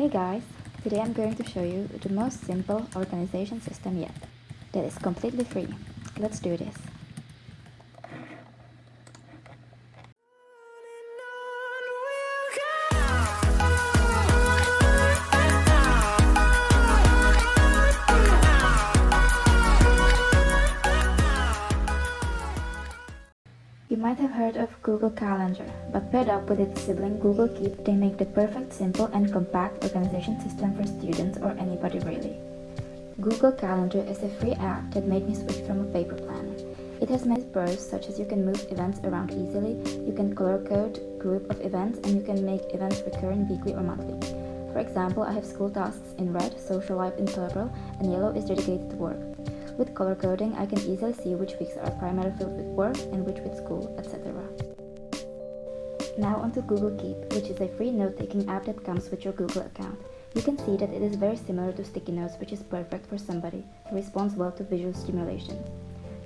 Hey guys, today I'm going to show you the most simple organization system yet. That is completely free. Let's do this. You might have heard of Google Calendar, but paired up with its sibling Google Keep, they make the perfect, simple and compact organization system for students or anybody really. Google Calendar is a free app that made me switch from a paper planner. It has many perks such as you can move events around easily, you can color code group of events, and you can make events recurring weekly or monthly. For example, I have school tasks in red, Socialize in purple, and yellow is dedicated to work. With color coding, I can easily see which weeks are primarily filled with work and which with school, etc. Now onto Google Keep, which is a free note-taking app that comes with your Google account. You can see that it is very similar to sticky notes, which is perfect for somebody who responds well to visual stimulation.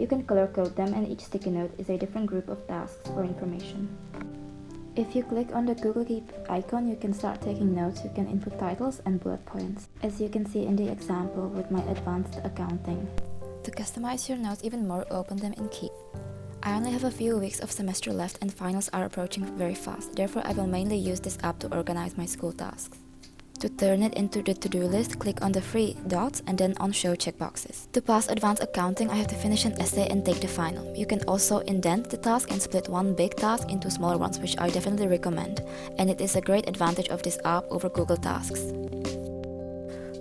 You can color code them, and each sticky note is a different group of tasks or information. If you click on the Google Keep icon, you can start taking notes. You can input titles and bullet points, as you can see in the example with my advanced accounting. To customize your notes even more, open them in Keep. I only have a few weeks of semester left and finals are approaching very fast, therefore I will mainly use this app to organize my school tasks. To turn it into the to-do list, click on the three dots and then on show checkboxes. To pass advanced accounting, I have to finish an essay and take the final. You can also indent the task and split one big task into smaller ones, which I definitely recommend, and it is a great advantage of this app over Google Tasks.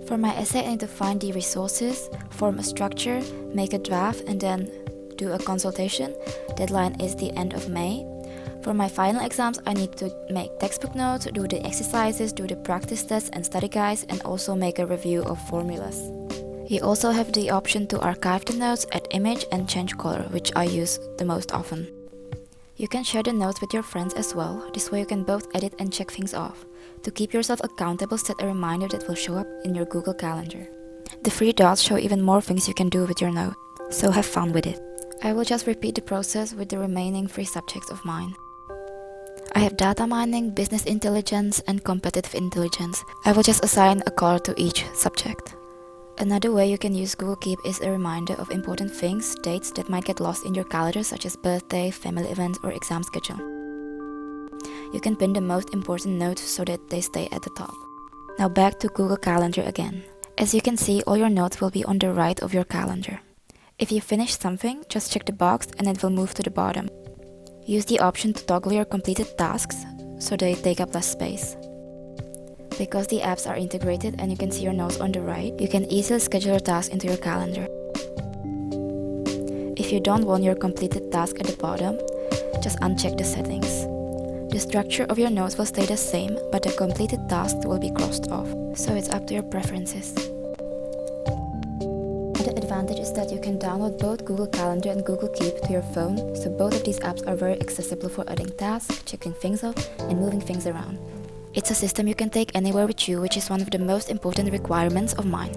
For my essay, I need to find the resources, form a structure, make a draft, and then do a consultation. Deadline is the end of May. For my final exams, I need to make textbook notes, do the exercises, do the practice tests and study guides, and also make a review of formulas. You also have the option to archive the notes, add image, and change color, which I use the most often. You can share the notes with your friends as well. This way you can both edit and check things off. To keep yourself accountable, set a reminder that will show up in your Google Calendar. The three dots show even more things you can do with your note, so have fun with it. I will just repeat the process with the remaining 3 subjects of mine. I have data mining, business intelligence, and competitive intelligence. I will just assign a color to each subject. Another way you can use Google Keep is a reminder of important things, dates that might get lost in your calendar, such as birthday, family events, or exam schedule. You can pin the most important notes so that they stay at the top. Now back to Google Calendar again. As you can see, all your notes will be on the right of your calendar. If you finish something, just check the box and it will move to the bottom. Use the option to toggle your completed tasks so they take up less space. Because the apps are integrated and you can see your notes on the right, you can easily schedule your tasks into your calendar. If you don't want your completed task at the bottom, just uncheck the settings. The structure of your notes will stay the same, but the completed task will be crossed off, so it's up to your preferences. The advantage is that you can download both Google Calendar and Google Keep to your phone, so both of these apps are very accessible for adding tasks, checking things off, and moving things around. It's a system you can take anywhere with you, which is one of the most important requirements of mine.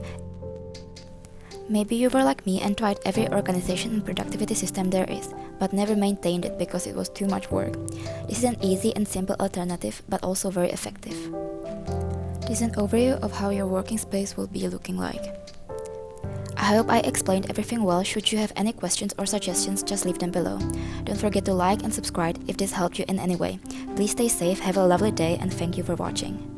Maybe you were like me and tried every organization and productivity system there is, but never maintained it because it was too much work. This is an easy and simple alternative, but also very effective. This is an overview of how your working space will be looking like. I hope I explained everything well. Should you have any questions or suggestions, just leave them below. Don't forget to like and subscribe if this helped you in any way. Please stay safe, have a lovely day, and thank you for watching.